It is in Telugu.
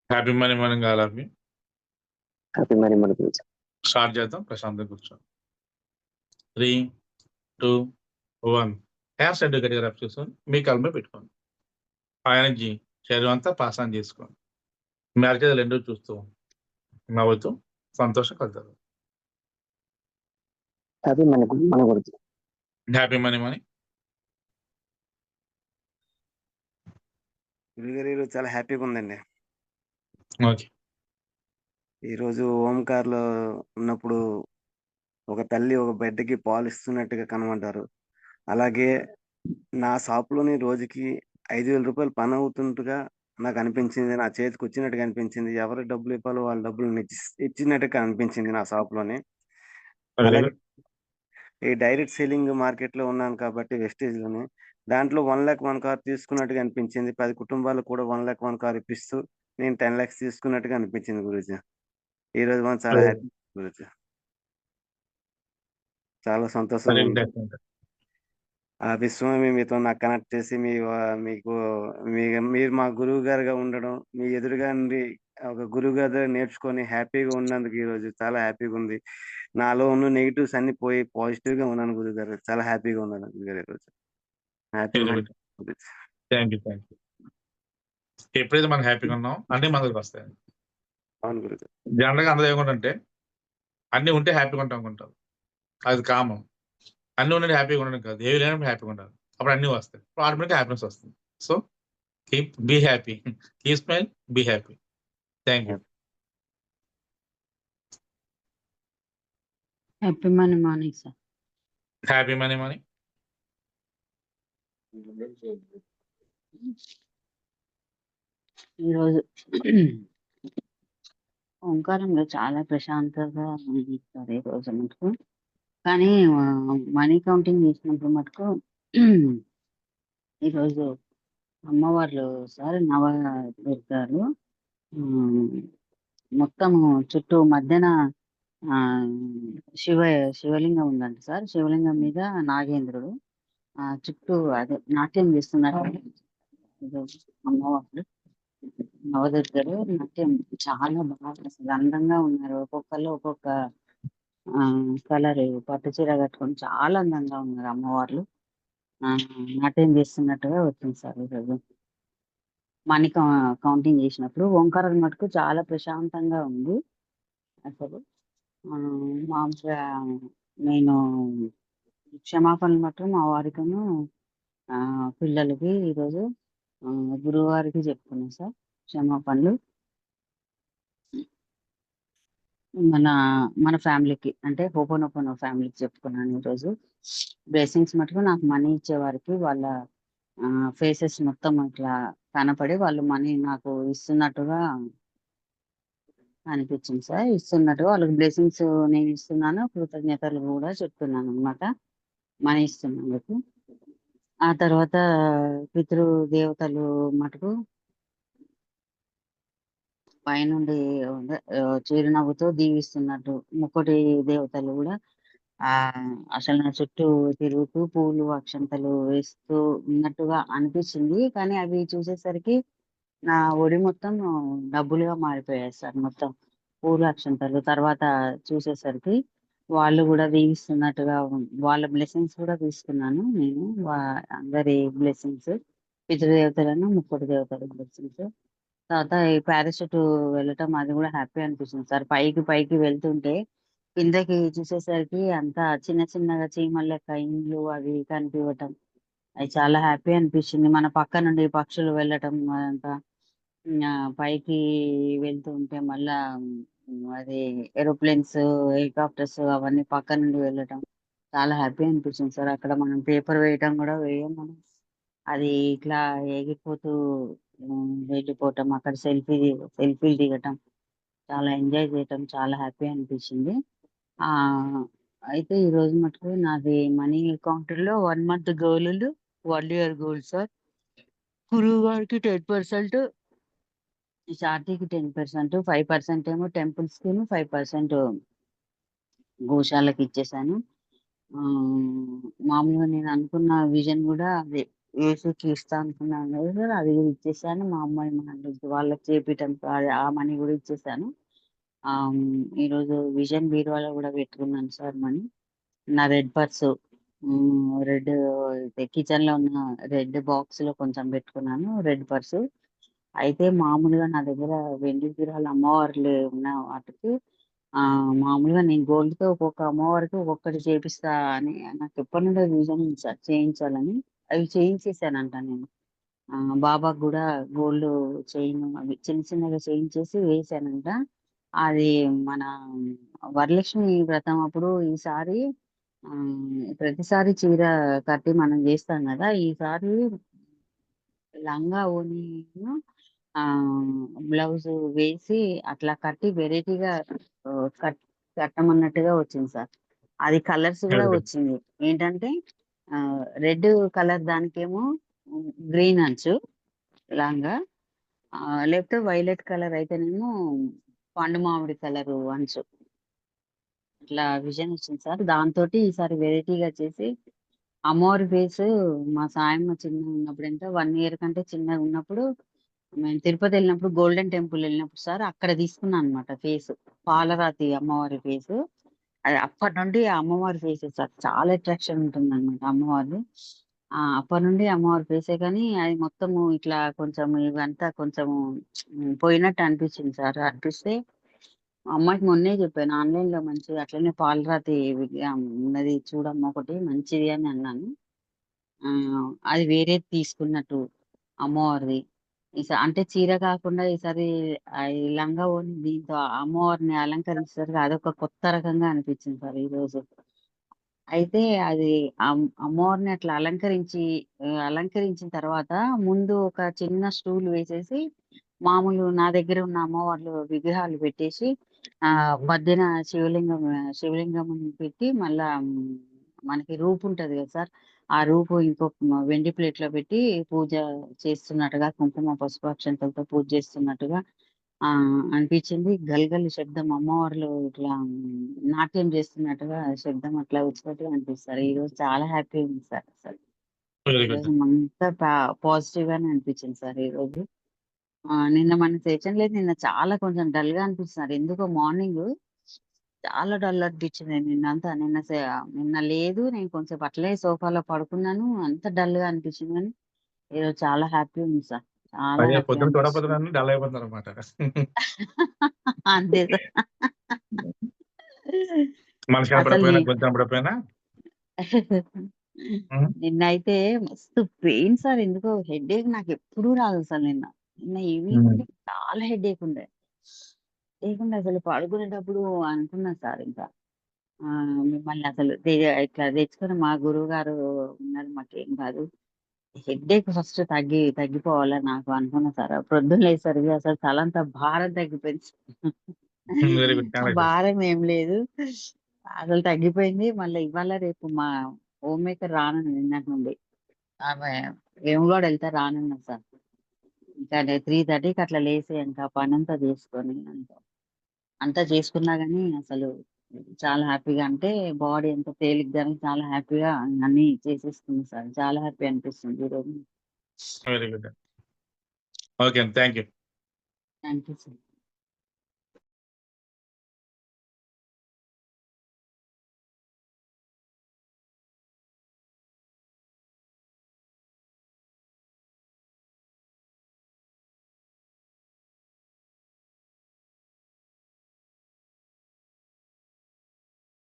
హ్యాపీ మార్నింగ్ మార్నింగ్ కావాలి. హ్యాపీ మరి మనకు స్టార్ట్ చేద్దాం. ప్రశాంతంగా కూర్చోండి. 3, 2, 1. హ్యాష్ అండ్ గట్టిగా రబ్ చేసుకొని మీ కళ్ళ పెట్టుకోండి. ఆ ఎనర్జీ శరీరం అంతా పాస్ ఆన్ చేసుకోండి. మీ అరచేతులు రెండూ చూస్తూ నవ్వుతూ సంతోషం కలుగుతారు. హ్యాపీ మన గురించి హ్యాపీ మనీ మనీ గురుగారు ఈరోజు చాలా హ్యాపీగా ఉందండి. ఓకే. ఈరోజు ఓంకార్లో ఉన్నప్పుడు ఒక తల్లి ఒక బిడ్డకి పాలు ఇస్తున్నట్టుగా కనబడ్డారు. అలాగే నా షాప్లోని రోజుకి 5,000 రూపాయలు పని అవుతున్నట్టుగా నాకు అనిపించింది. నా చేతికి వచ్చినట్టుగా అనిపించింది. ఎవరు డబ్బులు ఇవ్వాలో వాళ్ళ డబ్బులు ఇచ్చినట్టుగా అనిపించింది నా షాప్లోని. అలాగే ఈ డైరెక్ట్ సెల్లింగ్ మార్కెట్లో ఉన్నాను కాబట్టి వెస్టేజ్లోని దాంట్లో 1,00,000 కార్ తీసుకున్నట్టుగా అనిపించింది. 10 కుటుంబాలకు కూడా 1,00,000 కార్ ఇప్పిస్తూ నేను 10 lakhs తీసుకున్నట్టుగా అనిపించింది గురూజీ. ఈ రోజు మనం చాలా హ్యాపీ గురూజీ. చాలా సంతోషంగా ఉంది. ఆ విశ్వమే మీతో నాకు కనెక్ట్ చేసి మీకు మీరు మా గురువు గారుగా ఉండడం, మీ ఎదురుగా నుండి ఒక గురువు గారి దగ్గర నేర్చుకొని హ్యాపీగా ఉన్నందుకు ఈరోజు చాలా హ్యాపీగా ఉంది. నాలో ఉన్న నెగిటివ్స్ అన్ని పోయి పాజిటివ్గా ఉన్నాను గురుగారు. చాలా హ్యాపీగా ఉన్నాను గురుగారు ఈరోజు. Happy thank you. ఎప్పుడైతే మనం హ్యాపీగా ఉన్నాం అన్ని మన దగ్గరికి వస్తాయి. అవును గురుగారు. జనరల్గా అందరూ ఏమంటే అన్ని ఉంటే హ్యాపీగా ఉంటాం అనుకుంటారు. అది కామన్. అన్ని ఉంటే హ్యాపీగా ఉండడం కాదు, ఏవి లేనప్పుడు హ్యాపీగా ఉండాలి. అప్పుడు అన్ని వస్తాయి. ఆటోమేటిక్ హ్యాపీనెస్ వస్తుంది. So be happy, keep smile, be happy. Thank you. Happy money morning sir. Happy money money ఈరోజు ఓంకారంలో చాలా ప్రశాంతంగా ఉంది సార్ ఈరోజు మటుకు. కానీ మనీ కౌంటింగ్ చేసినప్పుడు మటుకు ఈరోజు అమ్మవార్లు సార్ నవదుర్గాలు మొత్తము చుట్టూ మధ్యన శివలింగం ఉందంట సార్. శివలింగం మీద నాగేంద్రుడు చుట్టూ అదే నాట్యం చేస్తున్నారు అమ్మవార్లు నవదుర్గలు. నాట్యం చాలా బాగా అసలు అందంగా ఉన్నారు. ఒక్కొక్కరు ఒక్కొక్క కలర్ పట్టు చీర కట్టుకొని చాలా అందంగా ఉన్నారు అమ్మవార్లు. నాట్యం చేస్తున్నట్టుగా వచ్చింది సార్ ఈరోజు మనీ కౌంటింగ్ చేసినప్పుడు. ఓంకారం మటుకు చాలా ప్రశాంతంగా ఉంది అసలు. మామూలుగా నేను క్షమాపణలు మటుకు మా వారికను పిల్లలకి ఈరోజు గురువారికి చెప్పుకున్నాను సార్ క్షమాపణలు. మన ఫ్యామిలీకి అంటే హోపోనోపోనో ఫ్యామిలీకి చెప్పుకున్నాను ఈరోజు. బ్లెస్సింగ్స్ మటుకు నాకు మనీ ఇచ్చే వారికి వాళ్ళ ఫేసెస్ మొత్తం ఇట్లా కనపడి వాళ్ళు మనీ నాకు ఇస్తున్నట్టుగా అనిపించింది సార్. ఇస్తున్నట్టుగా వాళ్ళకి బ్లెస్సింగ్స్ నేను ఇస్తున్నాను, కృతజ్ఞతలు కూడా చెప్తున్నాను అనమాట మనీ ఇస్తున్నందుకు. ఆ తర్వాత పితృ దేవతలు మటుకు పైనుండి చిరునవ్వుతో దీవిస్తున్నట్టు ముక్కోటి దేవతలు కూడా అసలు నా చుట్టూ తిరుగుతూ పూలు అక్షంతలు వేస్తూ ఉన్నట్టుగా అనిపించింది. కానీ అవి చూసేసరికి నా ఒడి మొత్తం డబ్బులుగా మారిపోయాయి సార్. మొత్తం పూలు అక్షంతలు. తర్వాత చూసేసరికి వాళ్ళు కూడా దీవిస్తున్నట్టుగా వాళ్ళ బ్లెస్సింగ్స్ కూడా తీసుకున్నాను నేను. అందరి బ్లెస్సింగ్స్, పితృదేవతలను ముక్కోటి దేవతల బ్లెస్సింగ్స్. తర్వాత ఈ పారాషూట్ వెళ్ళటం అది కూడా హ్యాపీ అనిపించింది సార్. పైకి వెళ్తుంటే కిందకి చూసేసరికి అంతా చిన్న చిన్నగా చీమల లెక్క ఇండ్లు అవి కనిపించటం అది చాలా హ్యాపీ అనిపించింది. మన పక్క నుండి పక్షులు వెళ్ళటం అదంతా పైకి వెళ్తుంటే మళ్ళా అది ఏరోప్లేన్స్, హెలికాప్టర్స్ అవన్నీ పక్క నుండి వెళ్ళటం చాలా హ్యాపీ అనిపించింది సార్. అక్కడ మనం పేపర్ వేయటం కూడా వేయం మనం, అది ఇట్లా ఎగిరిపోతూ వెళ్ళిపోవటం, అక్కడ సెల్ఫీలు దిగటం, చాలా ఎంజాయ్ చేయటం చాలా హ్యాపీ అనిపించింది. అయితే ఈ రోజు మటుకు నాది మనీ కౌంటర్లో 1 month goal, 1 year goal sir. గురువు గారికి 10%, శారదీకి 10%, 5% ఏమో టెంపుల్స్ కి, 5% గోశాలకు ఇచ్చేసాను. మామూలుగా నేను అనుకున్న విజన్ కూడా అదే ఏసీకి ఇస్తా అనుకున్నాను కదా సార్, అది కూడా ఇచ్చేసాను. మా అమ్మాయి మా హస్బెండ్‌కి వాళ్ళకి చేపియటానికి ఆ మనీ కూడా ఇచ్చేసాను. ఈరోజు విజన్ బీరువాలో కూడా పెట్టుకున్నాను సార్ మనీ. నా రెడ్ పర్సు రెడ్ కిచెన్‌లో ఉన్న రెడ్ బాక్స్‌లో కొంచెం పెట్టుకున్నాను రెడ్ పర్సు. అయితే మామూలుగా నా దగ్గర వెండి విగ్రహాలు అమ్మవార్లు ఉన్న వాటికి మామూలుగా నేను గోల్డ్‌తో ఒక్కొక్క అమ్మవారికి ఒక్కొక్కటి చేపిస్తా అని నాకు ఎప్పటినుండో విజన్ ఉంది సార్ చేయించాలని. అవి చేయించేసానంట నేను. బాబాకి గూడా గోల్డ్ చైన్ అవి చిన్న చిన్నగా చేయించేసి వేశానంట. అది మన వరలక్ష్మి వ్రతం అప్పుడు ఈసారి ప్రతిసారి చీర కట్టి మనం చేస్తాం గదా! ఈసారి లంగా ఓణీను బ్లౌజు వేసి అట్లా కట్టి వెరైటీగా కట్టమన్నట్టుగా వచ్చింది సార్. అది కలర్స్ గూడా వెరీ గుడ్. వచ్చింది. ఏంటంటే రెడ్ కలర్ దానికేమో గ్రీన్ అంచు లంగా. లేకపోతే వైలెట్ కలర్ అయితేనేమో పండు మామిడి కలరు అంచు. ఇట్లా విజన్ వచ్చింది సార్. దాంతోటి ఈసారి వెరైటీగా చేసి అమ్మవారి ఫేసు మా సాయమ్మ చిన్నగున్నప్పుడు ఎంత 1 ఇయర్ కంటే చిన్నగున్నప్పుడు మేము తిరుపతి వెళ్ళినప్పుడు గోల్డెన్ టెంపుల్ వెళ్ళినప్పుడు సార్ అక్కడ తీసుకున్నా అనమాట ఫేసు. పాలరాతి అమ్మవారి ఫేసు. అది అప్పటి నుండి ఆ అమ్మవారి ఫేసే సార్. చాలా అట్రాక్షన్ ఉంటుందన్నమాట అమ్మవారిది. అప్పటి నుండి అమ్మవారి ఫేసే కానీ అది మొత్తము ఇట్లా కొంచెం ఇవంతా కొంచెము పోయినట్టు అనిపించింది సార్. అనిపిస్తే మా అమ్మాయికి మొన్నే చెప్పాను ఆన్‌లైన్‌లో మంచిగా అట్లనే పాలరాతి విగ్రహం ఉన్నది చూడమ్మా ఒకటి మంచిది అని అన్నాను. అది వేరేది తీసుకున్నట్టు అమ్మవారిది. అంటే చీర కాకుండా ఈసారి ఈ లంగా ఓణి దీంతో అమ్మవారిని అలంకరించేసరికి అదొక కొత్త రకంగా అనిపించింది సార్ ఈరోజు. అయితే అది అమ్మవారిని అట్లా అలంకరించిన తర్వాత ముందు ఒక చిన్న స్టూల్ వేసేసి మామూలు నా దగ్గర ఉన్న అమ్మవార్లు విగ్రహాలు పెట్టేసి మధ్యన శివలింగం పెట్టి మళ్ళా మనకి రూపు ఉంటది కదా సార్. ఆ రూపు వెండి ప్లేట్‌లో పెట్టి పూజ చేస్తున్నట్టుగా కుంకుమ, పసుపు, అక్షంతలతో పూజ చేస్తున్నట్టుగా అనిపించింది. గలగల శబ్దం అమ్మవార్లు ఇట్లా నాట్యం చేస్తున్నట్టుగా శబ్దం అట్లా వచ్చినట్టుగా అనిపిస్తారు. ఈరోజు చాలా హ్యాపీగా ఉంది సార్ అసలు. Very good. ఈరోజు అంతా పాజిటివ్ గానే అనిపించింది సార్ ఈరోజు. నిన్న మన సెషన్ లేదు. నిన్న చాలా కొంచెం డల్‌గా అనిపించింది సార్. ఎందుకో మార్నింగు చాలా డల్ అనిపించింది నిన్నంతా. నిన్న లేదు. నేను కొంసేపు అట్లే సోఫాలో పడుకున్నాను. అంత డల్‌గా అనిపించింది గానీ, ఈరోజు చాలా హ్యాపీగా ఉంది సార్. చాలా అయ్యో! హ్యాపీగా పొద్దున అనిపిస్తుంది. చూడకపోతే డల్ అయిపోతున్నారన్నమాట. అంతే సార్. మనిషి అసలు కనపడకపోయినా, గొంతు కనపడకపోయినా హ్మ్. నిన్నైతే మస్తు పెయిన్ సార్. ఎందుకో హెడేక్ నాకెప్పుడూ రాదు అసలు నిన్న. నిన్న ఈవినింగ్ హ్మ్. నుండి చాలా హెడేక్ ఉండే. అసలు పడుకునేటప్పుడు అనుకున్నా సార్ ఇంకా. మిమ్మల్ని అసలు ఇట్లా తెచ్చుకొని మా గురువుగారు ఉన్నారు మాకేం కాదు. హెడేక్ ఫస్ట్ తగ్గిపోవాలా నాకు అనుకున్నా సార్. ప్రొద్దున లేచేసరికి అసలు తలంతా భారం తగ్గిపోయింది. Very good. కంగ్రాచులేషన్స్. భారం ఏం లేదు. అసలు తగ్గిపోయింది. మళ్ళీ ఇవాళ రేపు మా హోమ్ మేకర్ రానుంది నిన్నటి నుండి. ఆమె వేములవాడ ఎళ్తే రానున్నది సార్. ఇంకా 3:30కి అట్లా లేసి ఇంకా పనంతా చేసుకొని అంతా చేసుకున్నా గానీ అసలు చాలా హ్యాపీగా అంటే బాడీ ఎంత తేలిగ్గాను చాలా హ్యాపీగా అన్నీ చేసేసుకున్నా సార్. చాలా హ్యాపీ అనిపిస్తుంది ఈరోజు. Very good. ఓకే అండి. Thank you. Thank you sir.